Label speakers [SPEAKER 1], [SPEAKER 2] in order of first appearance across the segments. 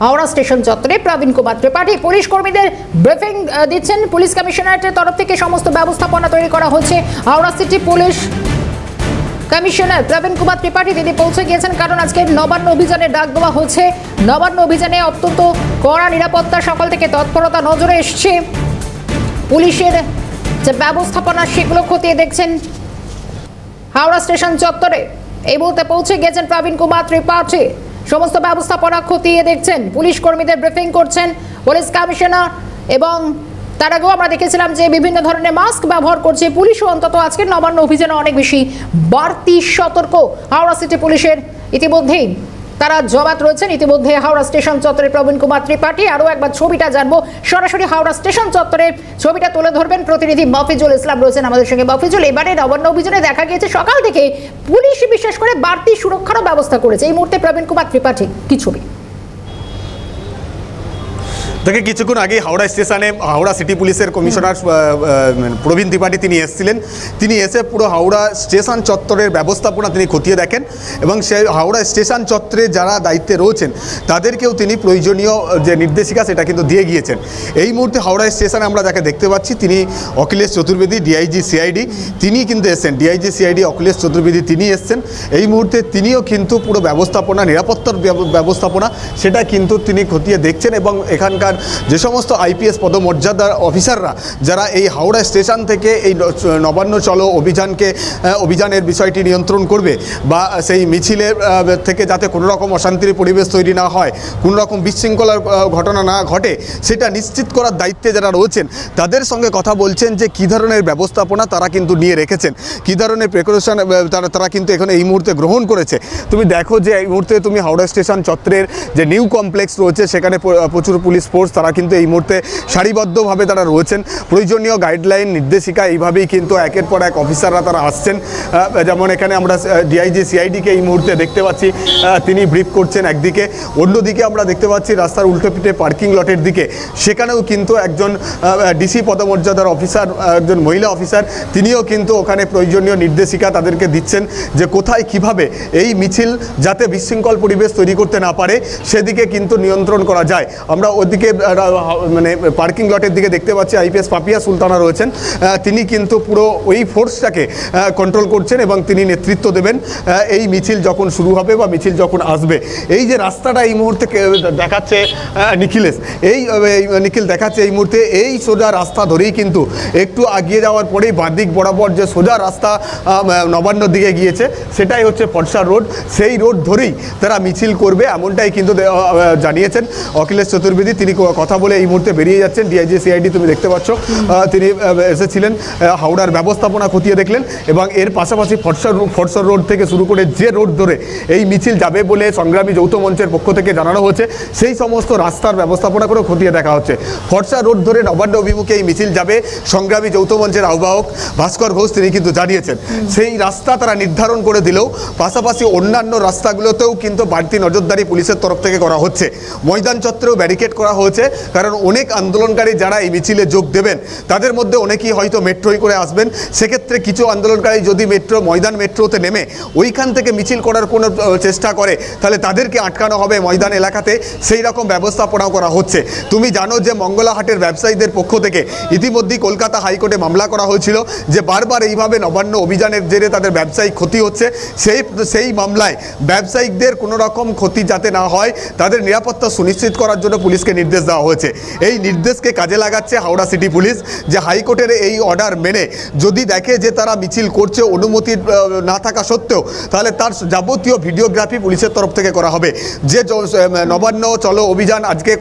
[SPEAKER 1] Howrah station চত্বরে প্রবীণ Kumar Tripathi police কর্মীদের briefing দিচ্ছেন। পুলিশ কমিশনারেটের তরফ থেকে সমস্ত ব্যবস্থাপনা তৈরি করা হচ্ছে। হাওড়া সিটি পুলিশ কমিশনার প্রবীণ কুমার ত্রিপাঠী তিনি পৌঁছে গিয়েছেন, কারণ আজকে নবান্ন অভিযানে ডাক দেওয়া হচ্ছে। নবান্ন অভিযানে অত্যন্ত কড়া নিরাপত্তা, সকাল থেকে তৎপরতা নজরে এসছে। পুলিশের যে ব্যবস্থাপনা সেগুলো খতিয়ে দেখছেন হাওড়া স্টেশন চত্বরে। এই মুহূর্তে পৌঁছে গিয়েছেন প্রবীণ কুমার ত্রিপাঠী, সমস্ত ব্যবস্থাপনা খতিয়ে দেখছেন, পুলিশ কর্মীদের ব্রিফিং করছেন পুলিশ কমিশনার। এবং তার আগেও আমরা দেখেছিলাম যে বিভিন্ন ধরনের মাস্ক ব্যবহার করছে পুলিশও। অন্তত আজকের নবান্ন অভিযানে অনেক বেশি বাড়তি সতর্ক হাওড়া সিটি পুলিশের। ইতিমধ্যেই তারা জবাব রয়েছেন। ইতিমধ্যে হাওড়া স্টেশন চত্বরে প্রবীণ কুমার ত্রিপাঠী। আরও একবার ছবিটা জানবো, সরাসরি হাওড়া স্টেশন চত্বরে ছবিটা তুলে ধরবেন প্রতিনিধি মফিজুল ইসলাম রয়েছেন আমাদের সঙ্গে। মফিজুল, এবারে নবান্ন অভিযানে দেখা গিয়েছে সকাল থেকে পুলিশ বিশেষ করে বাড়তি সুরক্ষারও ব্যবস্থা করেছে। এই মুহূর্তে প্রবীণ কুমার ত্রিপাঠী কি ছবি?
[SPEAKER 2] দেখে কিছুক্ষণ আগে হাওড়া স্টেশনে হাওড়া সিটি পুলিশের কমিশনার প্রবীণ ত্রিপাঠী তিনি এসেছিলেন। তিনি এসে পুরো হাওড়া স্টেশন চত্বরের ব্যবস্থাপনা তিনি খতিয়ে দেখেন এবং সেই হাওড়া স্টেশন চত্বরে যারা দায়িত্বে রয়েছেন তাদেরকেও তিনি প্রয়োজনীয় যে নির্দেশিকা সেটা কিন্তু দিয়ে গিয়েছেন। এই মুহূর্তে হাওড়া স্টেশনে আমরা যাকে দেখতে পাচ্ছি তিনি অখিলেশ চতুর্বেদী, ডিআইজি সিআইডি, তিনি কিন্তু এসছেন। ডিআইজি সিআইডি অখিলেশ চতুর্বেদী তিনি এসছেন। এই মুহূর্তে তিনিও কিন্তু পুরো ব্যবস্থাপনা, নিরাপত্তার ব্যবস্থাপনা সেটা কিন্তু তিনি খতিয়ে দেখছেন। এবং এখানকার যে সমস্ত আইপিএস পদমর্যাদার অফিসাররা যারা এই হাওড়া স্টেশন থেকে এই নবান্ন চলো অভিযানের বিষয়টি নিয়ন্ত্রণ করবে বা সেই মিছিলের থেকে যাতে কোনো রকম অশান্তির পরিবেশ তৈরি না হয়, কোনো রকম বিশৃঙ্খলার ঘটনা না ঘটে, সেটা নিশ্চিত করার দায়িত্বে যারা রয়েছেন তাদের সঙ্গে কথা বলছেন যে কী ধরনের ব্যবস্থাপনা তারা কিন্তু নিয়ে রেখেছেন, কী ধরনের প্রিকশন তারা কিন্তু এখানে এই মুহূর্তে গ্রহণ করেছে। তুমি দেখো যে এই মুহূর্তে তুমি হাওড়া স্টেশন চত্বরের যে নিউ কমপ্লেক্স রয়েছে সেখানে প্রচুর পুলিশ ফোর্স তারা কিন্তু এই মুহূর্তে সারিবদ্ধভাবে তারা রয়েছেন। প্রয়োজনীয় গাইডলাইন, নির্দেশিকা এইভাবেই কিন্তু একের পর এক অফিসাররা তারা আসছেন। যেমন এখানে আমরা ডিআইজি সিআইডিকে এই মুহূর্তে দেখতে পাচ্ছি, তিনি ব্রিফ করছেন একদিকে। অন্যদিকে আমরা দেখতে পাচ্ছি রাস্তার উল্টো পিঠে পার্কিং লটের দিকে, সেখানেও কিন্তু একজন ডিসি পদমর্যাদার অফিসার, একজন মহিলা অফিসার, তিনিও কিন্তু ওখানে প্রয়োজনীয় নির্দেশিকা তাদেরকে দিচ্ছেন যে কোথায় কিভাবে এই মিছিল যাতে বিশৃঙ্খল পরিবেশ তৈরি করতে না পারে সেদিকে কিন্তু নিয়ন্ত্রণ করা যায়। আমরা ওদিকে মানে পার্কিং লটের দিকে দেখতে পাচ্ছি আইপিএস পাপিয়া সুলতানা রয়েছেন, তিনি কিন্তু পুরো ওই ফোর্সটাকে কন্ট্রোল করছেন এবং তিনি নেতৃত্ব দেবেন এই মিছিল যখন শুরু হবে বা মিছিল যখন আসবে। এই যে রাস্তাটা এই মুহূর্তে দেখাচ্ছে নিখিলেশ, এই নিখিল দেখাচ্ছে এই মুহূর্তে এই সোজা রাস্তা ধরেই কিন্তু একটু আগিয়ে যাওয়ার পরেই বাঁদিক বরাবর যে সোজা রাস্তা নবান্নর দিকে গিয়েছে সেটাই হচ্ছে ফরসা রোড। সেই রোড ধরেই তারা মিছিল করবে এমনটাই কিন্তু জানিয়েছেন অখিলেশ চতুর্বেদী। তিনি কথা বলে এই মুহূর্তে বেরিয়ে যাচ্ছেন। ডিআইজি সিআইডি তুমি দেখতে পাচ্ছ তিনি এসেছিলেন, হাওড়ার ব্যবস্থাপনা খতিয়ে দেখলেন এবং এর পাশাপাশি ফরসা রোড থেকে শুরু করে যে রোড ধরে এই মিছিল যাবে বলে সংগ্রামী যৌথ মঞ্চের পক্ষ থেকে জানানো হচ্ছে সেই সমস্ত রাস্তার ব্যবস্থাপনা করে খতিয়ে দেখা হচ্ছে। ফরসা রোড ধরে নবান্ন অভিমুখে এই মিছিল যাবে সংগ্রামী যৌথ মঞ্চের আহ্বায়ক ভাস্কর ঘোষ তিনি কিন্তু জানিয়েছেন। সেই রাস্তা তারা নির্ধারণ করে দিলেও পাশাপাশি অন্যান্য রাস্তাগুলোতেও কিন্তু বাড়তি নজরদারি পুলিশের তরফ থেকে করা হচ্ছে। ময়দান চত্বরেও ব্যারিকেড করা হয়েছে, কারণ অনেক আন্দোলনকারী যারা এই মিছিলে যোগ দেবেন তাদের মধ্যে অনেকেই হয়তো মেট্রোয় করে আসবেন। সেক্ষেত্রে কিছু আন্দোলনকারী যদি ময়দান মেট্রোতে নেমে ওইখান থেকে মিছিল করার কোনো চেষ্টা করে তাহলে তাদেরকে আটকানো হবে ময়দান এলাকাতে, সেই রকম ব্যবস্থাপনাও করা হচ্ছে। তুমি জানো যে মঙ্গলাহাটের ব্যবসায়ীদের পক্ষ থেকে ইতিমধ্যেই কলকাতা হাইকোর্টে মামলা করা হয়েছিল যে বারবার এইভাবে নবান্ন অভিযানের জেরে তাদের ব্যবসায়িক ক্ষতি হচ্ছে। সেই মামলায় ব্যবসায়িকদের কোনো রকম ক্ষতি যাতে না হয় তাদের নিরাপত্তা সুনিশ্চিত করার জন্য পুলিশকে নির্দেশ দেওয়া হয়েছে। এই নির্দেশকে কাজে লাগাচ্ছে হাওড়া সিটি পুলিশ, যে হাইকোর্টের এই অর্ডার মেনে যদি দেখে যে তারা মিছিল করছে অনুমতি না থাকা সত্ত্বেও, তাহলে তার যাবতীয় ভিডিওগ্রাফি পুলিশের তরফ থেকে করা হবে। যে নবান্ন চলো অভিযান আজকে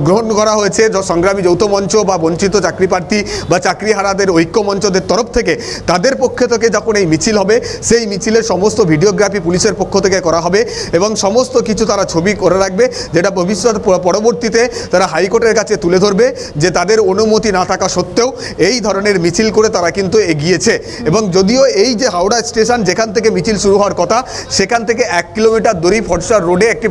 [SPEAKER 2] গ্রহণ করা হয়েছে সংগ্রামী যৌথ মঞ্চ বা বঞ্চিত চাকরি প্রার্থী বা চাকরিহারাদের ঐক্য মঞ্চদের তরফ থেকে, তাদের পক্ষে থেকে যখন এই মিছিল হবে সেই মিছিলের সমস্ত ভিডিওগ্রাফি পুলিশের পক্ষ থেকে করা হবে এবং সমস্ত কিছু তারা ছবি করে রাখবে, যেটা ভবিষ্যৎ পরবর্তীতে তারা হাইকোর্টের কাছে তুলে ধরবে যে তাদের অনুমতি না থাকা সত্ত্বেও এই ধরনের মিছিল করে তারা কিন্তু এগিয়েছে। এবং যদিও এই যে হাওড়া স্টেশন যেখান থেকে মিছিল শুরু হওয়ার কথা সেখান থেকে 1 কিলোমিটার দূরেই ফটসার রোডে একটি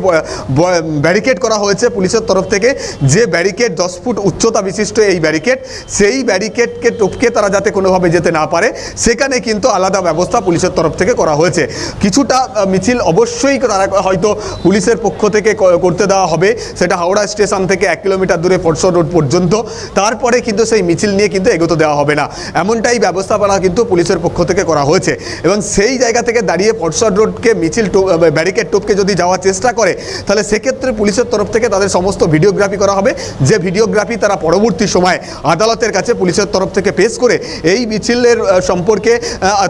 [SPEAKER 2] ব্যারিকেড করা হয়েছে পুলিশের তরফ থেকে, যে ব্যারিকেড 10 ফুট উচ্চতা বিশিষ্ট এই ব্যারিকেড, সেই ব্যারিকেডকে টপকে তারা যাতে কোনোভাবে যেতে না পারে সেখানে কিন্তু আলাদা ব্যবস্থা পুলিশের তরফ থেকে করা হয়েছে। কিছুটা মিছিল অবশ্যই তারা হয়তো পুলিশের পক্ষ থেকে করতে দেওয়া হবে, সেটা হাওড়া স্টেশন থেকে 1 কিলোমিটার দূরে ফটসর রোড পর্যন্ত, তারপরে কিন্তু সেই মিছিল নিয়ে কিন্তু এগোতে দেওয়া হবে না, এমনটাই ব্যবস্থাপনা কিন্তু পুলিশের পক্ষ থেকে করা হয়েছে। এবং সেই জায়গা থেকে দাঁড়িয়ে ফটসর রোডকে মিছিল ব্যারিকেড টপকে যদি যাওয়ার চেষ্টা করে তাহলে সেক্ষেত্রে পুলিশের তরফ থেকে তাদের সমস্ত ভিডিওগ্রাফি করা হবে, যে ভিডিওগ্রাফি তারা পরবর্তী সময় আদালতের কাছে পুলিশের তরফ থেকে পেশ করে এই মিছিলের সম্পর্কে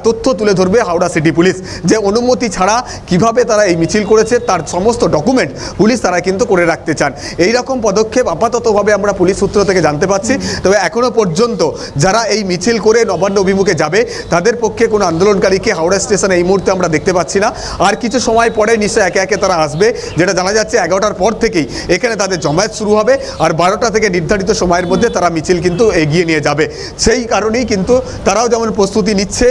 [SPEAKER 2] তথ্য তুলে ধরবে হাওড়া সিটি পুলিশ, যে অনুমতি ছাড়া কিভাবে তারা এই মিছিল করেছে তার সমস্ত ডকুমেন্ট পুলিশ তারা কিন্তু করে রাখতে চান। এই রকম পদক্ষেপ আপাততভাবে আমরা পুলিশ সূত্র থেকে জানতে পাচ্ছি। তবে এখনো পর্যন্ত যারা এই মিছিল করে নবান্ন অভিমুখে যাবে তাদের পক্ষে কোনো আন্দোলনকারীকে হাওড়া স্টেশনে এই মুহূর্তে আমরা দেখতে পাচ্ছি না। আর কিছু সময় পরে নিশ্চয়ই একে একে তারা আসবে, যেটা জানা যাচ্ছে 11টার পর থেকেই এখানে তাদের জমায়েত শুরু হবে, আর 12টা থেকে নির্ধারিত সময়ের মধ্যে তারা মিছিল কিন্তু এগিয়ে নিয়ে যাবে। সেই কারণেই কিন্তু তারাও যেমন প্রস্তুতি নিচ্ছে,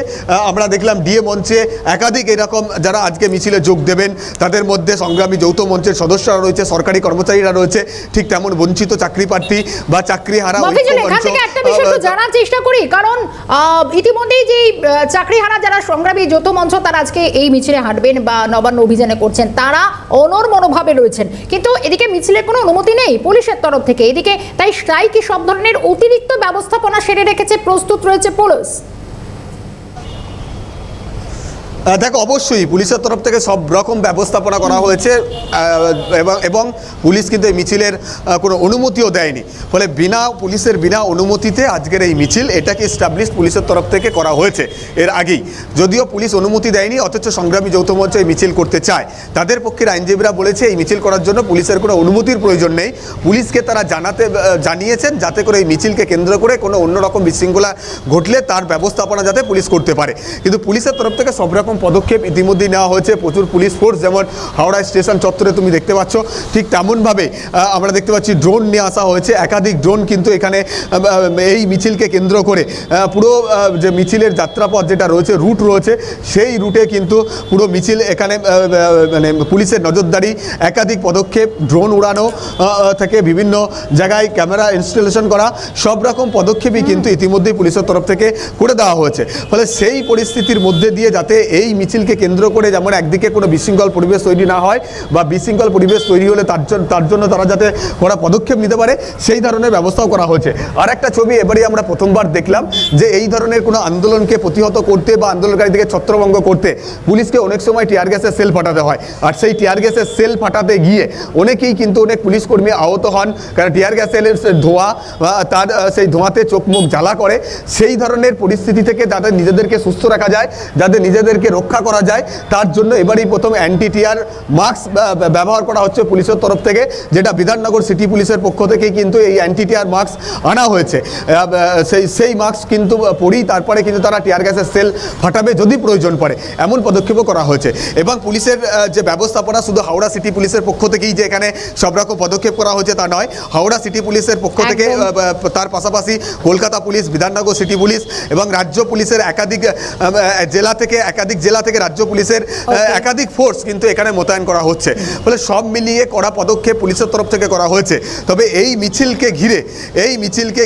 [SPEAKER 2] আমরা দেখলাম ডিএ মঞ্চে একাধিক এরকম যারা আজকে মিছিলে যোগ দেবেন তাদের মধ্যে সংগ্রামী যৌথ মঞ্চের সদস্যরা রয়েছে, সরকারি কর্মচারীরা রয়েছে, ঠিক তেমন বঞ্চিত চাকরি প্রার্থী বা চাকরি হারা
[SPEAKER 1] জানার চেষ্টা করি, কারণ ইতিমধ্যেই যে চাকরি হারা যারা সংগ্রামী যৌথ মঞ্চ তারা আজকে এই মিছিলে হাঁটবেন বা নবান্ন অভিযানে করছেন, তারা অনর মনোভাবে রয়েছেন, কিন্তু এদিকে মিছিলের কোনো অনুমতি নেই পুলিশের তরফ থেকে। এদিকে তাই কি সব ধরনের অতিরিক্ত ব্যবস্থাপনা সেরে রেখেছে, প্রস্তুত রয়েছে পুলিশ?
[SPEAKER 2] দেখো, অবশ্যই পুলিশের তরফ থেকে সব রকম ব্যবস্থাপনা করা হয়েছে এবং পুলিশ কিন্তু এই মিছিলের কোনো অনুমতিও দেয়নি, ফলে পুলিশের বিনা অনুমতিতে আজকের এই মিছিল এটাকে এস্টাবলিশ পুলিশের তরফ থেকে করা হয়েছে এর আগেই। যদিও পুলিশ অনুমতি দেয়নি, অথচ সংগ্রামী যৌথ মঞ্চ এই মিছিল করতে চায়। তাদের পক্ষের আইনজীবীরা বলেছে এই মিছিল করার জন্য পুলিশের কোনো অনুমতির প্রয়োজন নেই, পুলিশকে তারা জানিয়েছেন যাতে করে এই মিছিলকে কেন্দ্র করে কোনো অন্যরকম বিশৃঙ্খলা ঘটলে তার ব্যবস্থাপনা যাতে পুলিশ করতে পারে। কিন্তু পুলিশের তরফ থেকে সব রকম পদক্ষেপ ইতিমধ্যেই নেওয়া হয়েছে, প্রচুর পুলিশ ফোর্স, যেমন হাওড়া স্টেশন চত্বরে তুমি দেখতে পাচ্ছ, ঠিক তেমনভাবে আমরা দেখতে পাচ্ছি ড্রোন নিয়ে আসা হয়েছে, একাধিক ড্রোন কিন্তু এখানে এই মিছিলকে কেন্দ্র করে পুরো যে মিছিলের যাত্রাপথ যেটা রয়েছে, রুট রয়েছে, সেই রুটে কিন্তু পুরো মিছিল এখানে মানে পুলিশের নজরদারি, একাধিক পদক্ষেপ, ড্রোন উড়ানো থেকে বিভিন্ন জায়গায় ক্যামেরা ইনস্টলেশন করা, সব রকম পদক্ষেপই কিন্তু ইতিমধ্যেই পুলিশের তরফ থেকে করে দেওয়া হয়েছে। ফলে সেই পরিস্থিতির মধ্যে দিয়ে যাতে এই মিছিলকে কেন্দ্র করে যেমন একদিকে কোনো বিশৃঙ্খল পরিবেশ তৈরি না হয় বা বিশৃঙ্খল পরিবেশ তৈরি হলে তার জন্য তারা যাতে কড়া পদক্ষেপ নিতে পারে সেই ধরনের ব্যবস্থাও করা হয়েছে। আর একটা ছবি এবারেই আমরা প্রথমবার দেখলাম যে এই ধরনের কোনো আন্দোলনকে প্রতিহত করতে বা আন্দোলনকারীদেরকে ছত্রভঙ্গ করতে পুলিশকে অনেক সময় টিয়ার গ্যাসের সেল ফাটাতে হয়, আর সেই টিয়ার গ্যাসের সেল ফাটাতে গিয়ে অনেকেই কিন্তু অনেক পুলিশ কর্মী আহত হন, কারণ টিয়ার গ্যাসের ধোঁয়া তার সেই ধোঁয়াতে চোখ মুখ জ্বালা করে। সেই ধরনের পরিস্থিতি থেকে যাদের নিজেদেরকে সুস্থ রাখা যায়, যাদের নিজেদেরকে রক্ষা করা যায়, তার জন্য এবারই প্রথম অ্যান্টি টিয়ার মাস্ক ব্যবহার করা হচ্ছে পুলিশের তরফ থেকে, যেটা বিধাননগর সিটি পুলিশের পক্ষ থেকে কিন্তু এই অ্যান্টি টিয়ার মাস্ক আনা হয়েছে। সেই মাস্ক কিন্তু পরেই তারপরে কিন্তু তারা টিয়ার গ্যাসের সেল ফাটাবে যদি প্রয়োজন পড়ে, এমন পদক্ষেপও করা হয়েছে। এবং পুলিশের যে ব্যবস্থাপনা শুধু হাওড়া সিটি পুলিশের পক্ষ থেকেই যে এখানে সব রকম পদক্ষেপ করা হয়েছে তা নয়, হাওড়া সিটি পুলিশের পক্ষ থেকে তার পাশাপাশি Kolkata police, Bidhannagar city police এবং রাজ্য পুলিশের একাধিক জেলা থেকে রাজ্য পুলিশের একাধিক ফোর্স কিন্তু এখানে মোতায়েন করা হচ্ছে। ফলে সব মিলিয়ে কড়া পদক্ষেপ পুলিশের তরফ থেকে করা হয়েছে। তবে এই মিছিলকে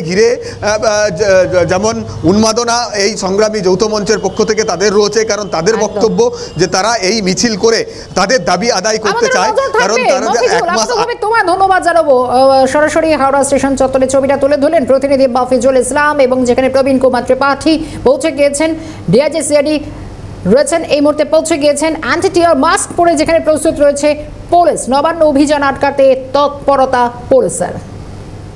[SPEAKER 2] ঘিরে যেমন উন্মাদনা এই সংগ্রামী যৌথ মঞ্চের পক্ষ থেকে তাদের রয়েছে, কারণ তাদের বক্তব্য যে তারা এই মিছিল করে তাদের দাবি আদায় করতে চায়। কারণ তারা
[SPEAKER 1] তোমার ধন্যবাদ জানাবো, সরাসরি হাওড়া স্টেশন চত্বরে ছবিটা তুলে ধরলেন প্রতিনিধি মাফিজুল ইসলাম, এবং যেখানে প্রবীণ কুমার ত্রিপাঠী পৌঁছে গিয়েছেন, ডিআইজি সিআইডি রয়েছেন এই মুহূর্তে পৌঁছে গিয়েছেন, অ্যান্টি টিয়ার মাস্ক পরে যেখানে প্রস্তুত রয়েছে পুলিশ। নবান্ন অভিযান আটকাতে তৎপরতা পুলিশের।